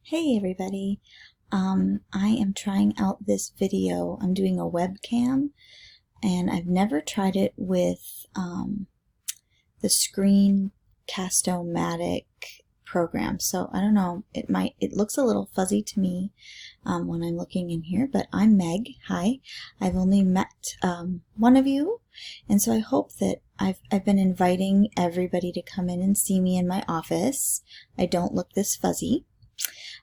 Hey everybody, I am trying out this video. I'm doing a webcam and I've never tried it with the Screencast-O-Matic program. So I don't know, it looks a little fuzzy to me when I'm looking in here, but I'm Meg. Hi. I've only met one of you, and so I hope that I've been inviting everybody to come in and see me in my office. I don't look this fuzzy.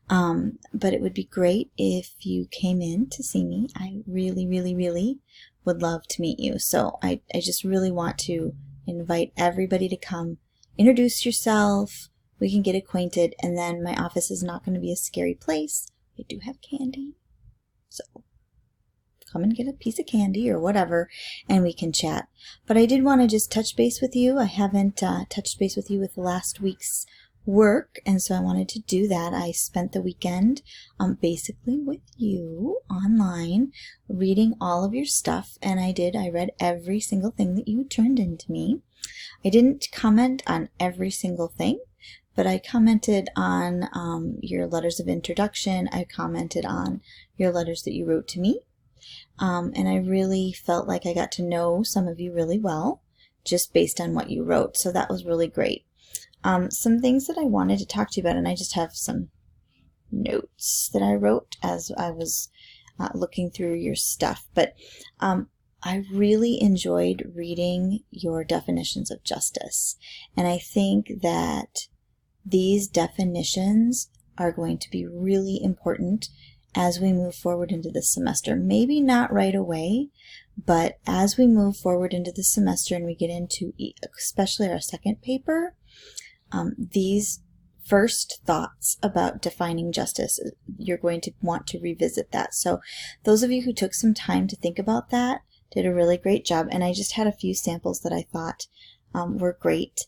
But it would be great if you came in to see me. I really, really, really would love to meet you. So I just really want to invite everybody to come, introduce yourself, we can get acquainted, and then my office is not going to be a scary place. I do have candy, so come and get a piece of candy or whatever, and we can chat. But I did want to just touch base with you. I haven't touched base with you with last week's work, and so I wanted to do that. I spent the weekend basically with you online reading all of your stuff, and I read every single thing that you turned into me. I didn't comment on every single thing, but I commented on your letters of introduction. I commented on your letters that you wrote to me, and I really felt like I got to know some of you really well just based on what you wrote, so that was really great. Some things that I wanted to talk to you about, and I just have some notes that I wrote as I was looking through your stuff, but I really enjoyed reading your definitions of justice, and I think that these definitions are going to be really important as we move forward into the semester. Maybe not right away, but as we move forward into the semester and we get into especially our second paper, these first thoughts about defining justice, you're going to want to revisit that. So those of you who took some time to think about that did a really great job, and I just had a few samples that I thought were great.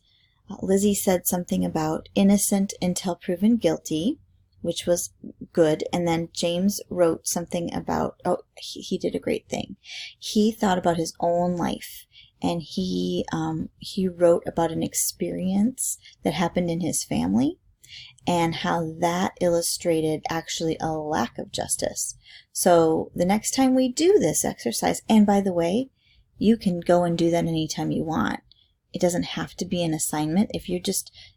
Lizzie said something about innocent until proven guilty, which was good, and then James wrote something about, he did a great thing. He thought about his own life, and he wrote about an experience that happened in his family and how that illustrated actually a lack of justice. So the next time we do this exercise, and by the way, you can go and do that anytime you want. It doesn't have to be an assignment. If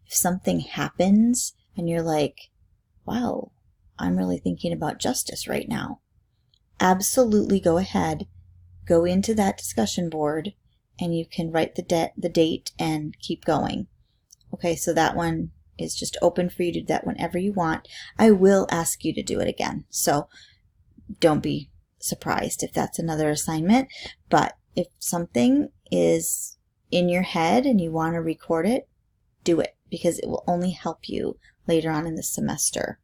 something happens and you're like, wow, I'm really thinking about justice right now, absolutely go ahead, go into that discussion board, and you can write the date and keep going. Okay, so that one is just open for you to do that whenever you want. I will ask you to do it again, so don't be surprised if that's another assignment. But if something is in your head and you want to record it, do it, because it will only help you later on in the semester.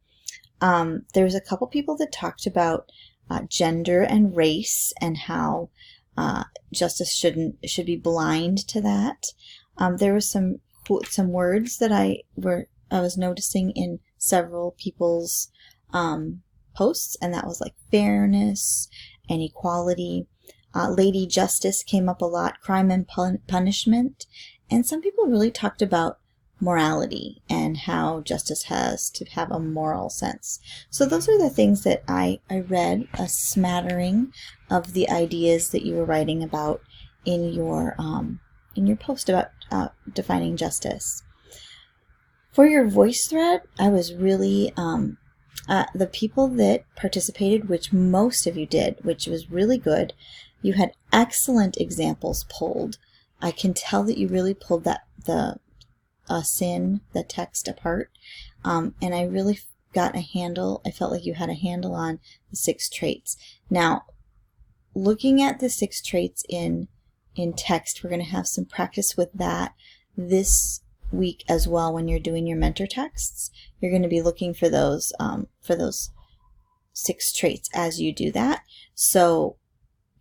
There was a couple people that talked about gender and race and how justice should be blind to that. There was some words that I was noticing in several people's posts, and that was like fairness and equality. Lady Justice came up a lot, crime and punishment, and some people really talked about morality and how justice has to have a moral sense. So those are the things that I read, a smattering of the ideas that you were writing about in your post about defining justice. For your voice thread, I was really the people that participated, which most of you did, which was really good. You had excellent examples pulled. I can tell that you really pulled the text apart, and I really got a handle. I felt like you had a handle on the 6 traits. Now, looking at the 6 traits in text, we're going to have some practice with that this week as well. When you're doing your mentor texts, you're going to be looking for those 6 traits as you do that. So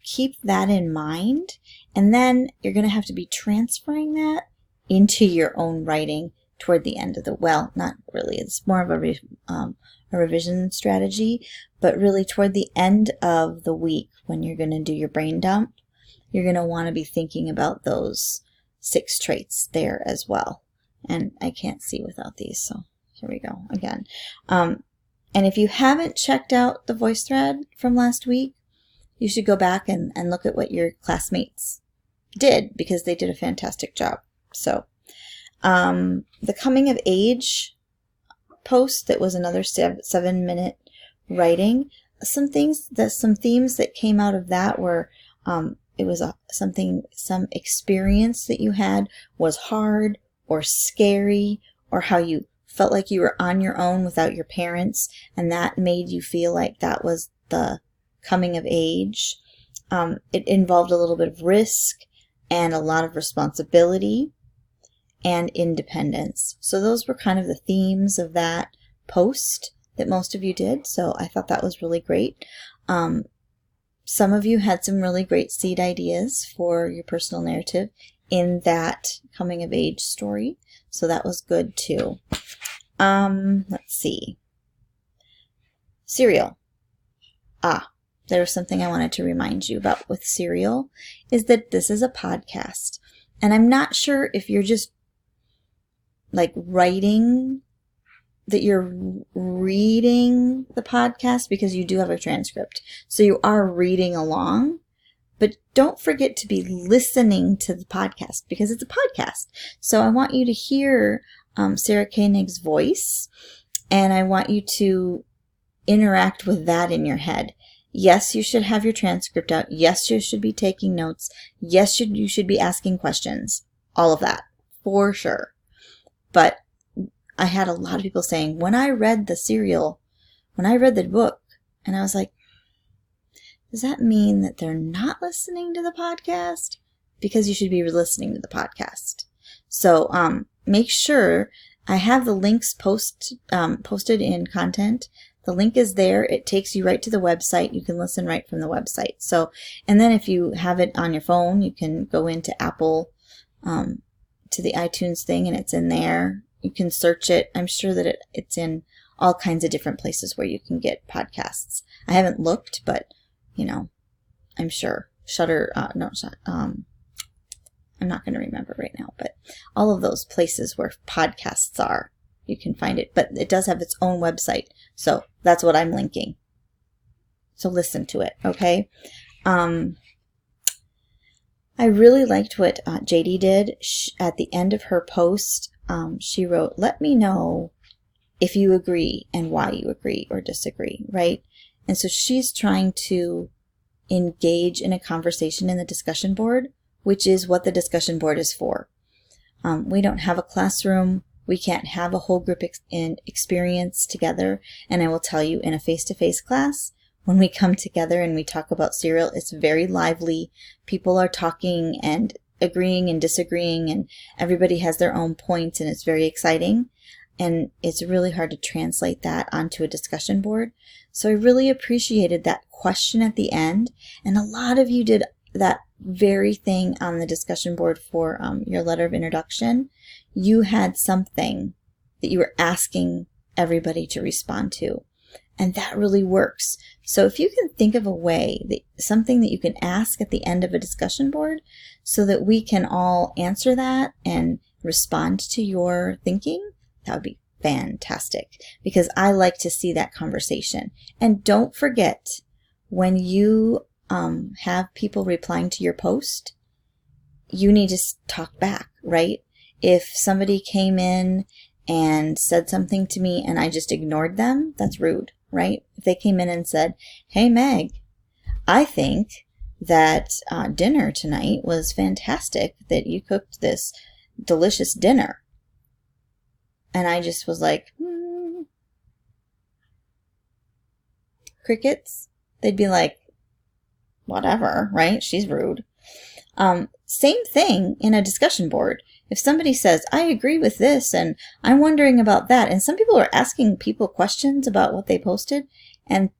keep that in mind, and then you're going to have to be transferring that into your own writing toward the end of not really, it's more of a revision strategy, but really toward the end of the week when you're going to do your brain dump, you're going to want to be thinking about those 6 traits there as well. And I can't see without these, so here we go again. And if you haven't checked out the VoiceThread from last week, you should go back and look at what your classmates did, because they did a fantastic job. So the coming of age post, that was another 7-minute writing. Some themes that came out of that were it was some experience that you had was hard or scary, or how you felt like you were on your own without your parents, and that made you feel like that was the coming of age. It involved a little bit of risk and a lot of responsibility and independence. So those were kind of the themes of that post that most of you did. So I thought that was really great. Some of you had some really great seed ideas for your personal narrative in that coming of age story. So that was good too. Let's see. Serial. There was something I wanted to remind you about with Serial, is that this is a podcast. And I'm not sure if you're just like writing, that you're reading the podcast, because you do have a transcript. So you are reading along, but don't forget to be listening to the podcast, because it's a podcast. So I want you to hear Sarah Koenig's voice, and I want you to interact with that in your head. Yes, you should have your transcript out. Yes, you should be taking notes. Yes, you should be asking questions. All of that, for sure. But I had a lot of people saying, when I read the book, and I was like, does that mean that they're not listening to the podcast? Because you should be listening to the podcast. So make sure, I have the links posted in content. The link is there. It takes you right to the website. You can listen right from the website. So, and then if you have it on your phone, you can go into Apple, to the iTunes thing, and it's in there. You can search it. I'm sure that it's in all kinds of different places where you can get podcasts. I haven't looked, but, I'm sure. Shudder, I'm not going to remember right now, but all of those places where podcasts are, you can find it. But it does have its own website. So that's what I'm linking. So listen to it, okay? I really liked what JD did. At the end of her post, she wrote, let me know if you agree and why you agree or disagree, right? And so she's trying to engage in a conversation in the discussion board, which is what the discussion board is for. We don't have a classroom. We can't have a whole group experience together. And I will tell you, in a face-to-face class, when we come together and we talk about Serial, it's very lively. People are talking and agreeing and disagreeing, and everybody has their own points, and it's very exciting. And it's really hard to translate that onto a discussion board. So I really appreciated that question at the end. And a lot of you did that very thing on the discussion board for your letter of introduction. You had something that you were asking everybody to respond to. And that really works. So if you can think of a way, something that you can ask at the end of a discussion board, so that we can all answer that and respond to your thinking, that would be fantastic, because I like to see that conversation. And don't forget, when you have people replying to your post, you need to talk back, right? If somebody came in and said something to me and I just ignored them, that's rude, right? If they came in and said, hey, Meg, I think that dinner tonight was fantastic, that you cooked this delicious dinner. And I just was like, crickets. They'd be like, whatever, right? She's rude. Same thing in a discussion board. If somebody says, I agree with this, and I'm wondering about that, and some people are asking people questions about what they posted, and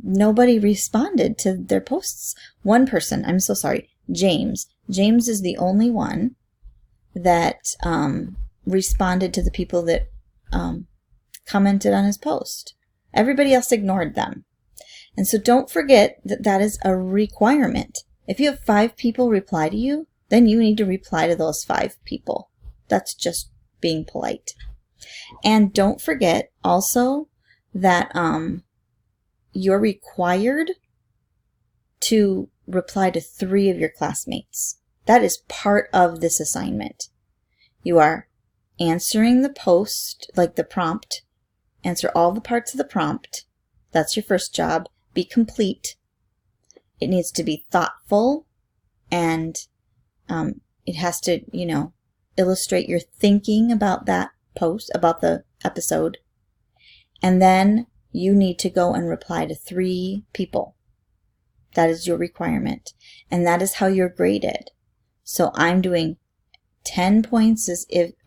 nobody responded to their posts. One person, I'm so sorry, James. James is the only one that responded to the people that commented on his post. Everybody else ignored them. And so don't forget that that is a requirement. If you have 5 people reply to you, then you need to reply to those 5 people. That's just being polite. And don't forget also, that you're required to reply to 3 of your classmates. That is part of this assignment. You are answering the post, like the prompt. Answer all the parts of the prompt. That's your first job. Be complete. It needs to be thoughtful, and it has to, illustrate your thinking about that post, about the episode. And then you need to go and reply to 3 people. That is your requirement. And that is how you're graded. So I'm doing 10 points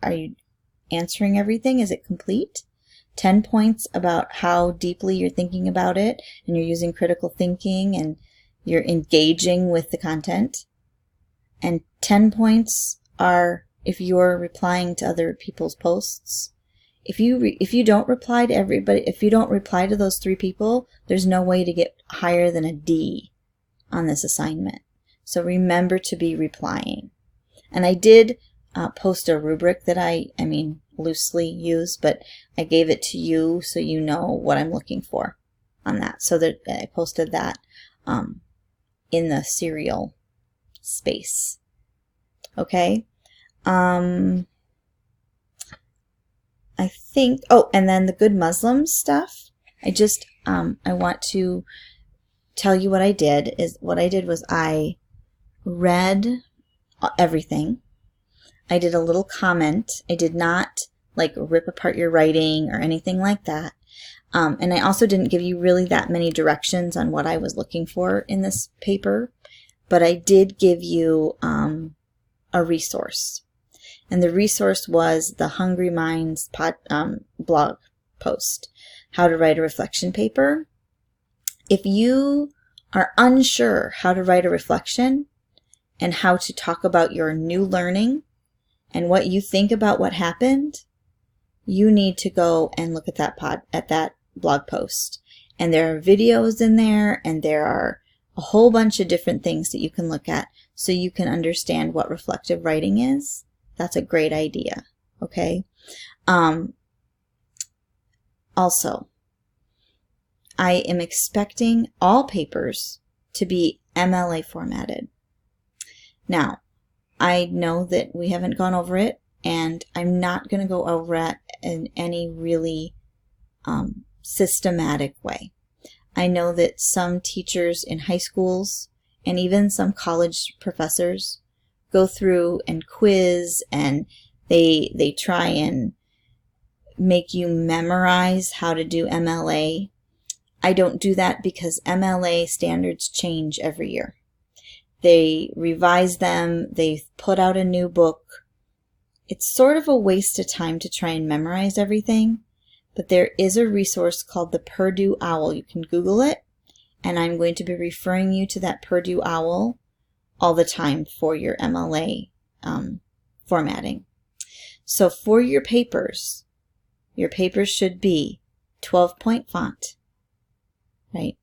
are you answering everything? Is it complete? 10 points about how deeply you're thinking about it and you're using critical thinking and you're engaging with the content. And 10 points are if you're replying to other people's posts. If you don't reply to everybody, if you don't reply to those 3 people, there's no way to get higher than a D on this assignment. So remember to be replying. And I did post a rubric that I loosely use, but I gave it to you so you know what I'm looking for on that. So that I posted that in the serial space. Okay. I think, and then the Good Muslims stuff. I want to tell you what I did. What I did was I read everything. I did a little comment. I did not rip apart your writing or anything like that. And I also didn't give you really that many directions on what I was looking for in this paper, but I did give you a resource. And the resource was the Hungry Minds blog post, How to Write a Reflection Paper. If you are unsure how to write a reflection and how to talk about your new learning and what you think about what happened, you need to go and look at that blog post. And there are videos in there, and there are a whole bunch of different things that you can look at so you can understand what reflective writing is. That's a great idea. Okay. Also, I am expecting all papers to be MLA formatted. Now, I know that we haven't gone over it, and I'm not going to go over it in any really systematic way. I know that some teachers in high schools and even some college professors go through and quiz, and they try and make you memorize how to do MLA. I don't do that because MLA standards change every year. They revise them. They put out a new book. It's sort of a waste of time to try and memorize everything, but there is a resource called the Purdue OWL. You can Google it, and I'm going to be referring you to that Purdue OWL all the time for your MLA formatting. So for your papers should be 12-point font, right?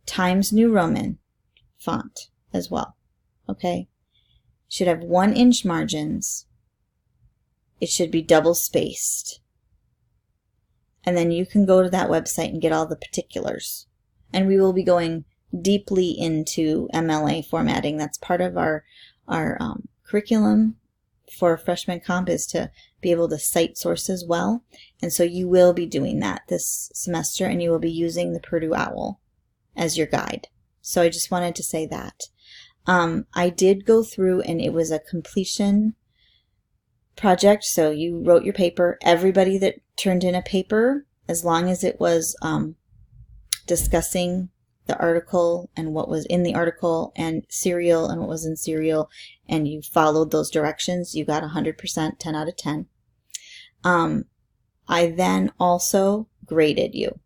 Times New Roman font as well, okay? Should have 1-inch margins. It should be double spaced. And then you can go to that website and get all the particulars. And we will be going deeply into MLA formatting. That's part of our curriculum for freshman comp, is to be able to cite sources well. And so you will be doing that this semester, and you will be using the Purdue OWL as your guide. So I just wanted to say that. I did go through, and it was a completion project. So you wrote your paper. Everybody that turned in a paper, as long as it was discussing the article and what was in the article and serial and what was in serial, and you followed those directions, you got 100%, 10 out of 10. I then also graded you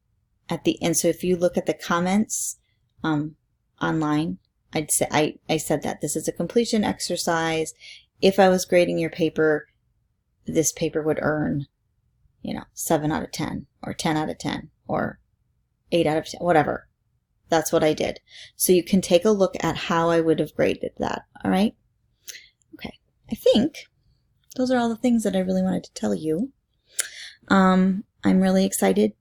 at the end. So if you look at the comments online, I said that this is a completion exercise. If I was grading your paper, this paper would earn, 7 out of 10 or 10 out of 10 or 8 out of 10, whatever. That's what I did. So you can take a look at how I would have graded that. All right. Okay. I think those are all the things that I really wanted to tell you. I'm really excited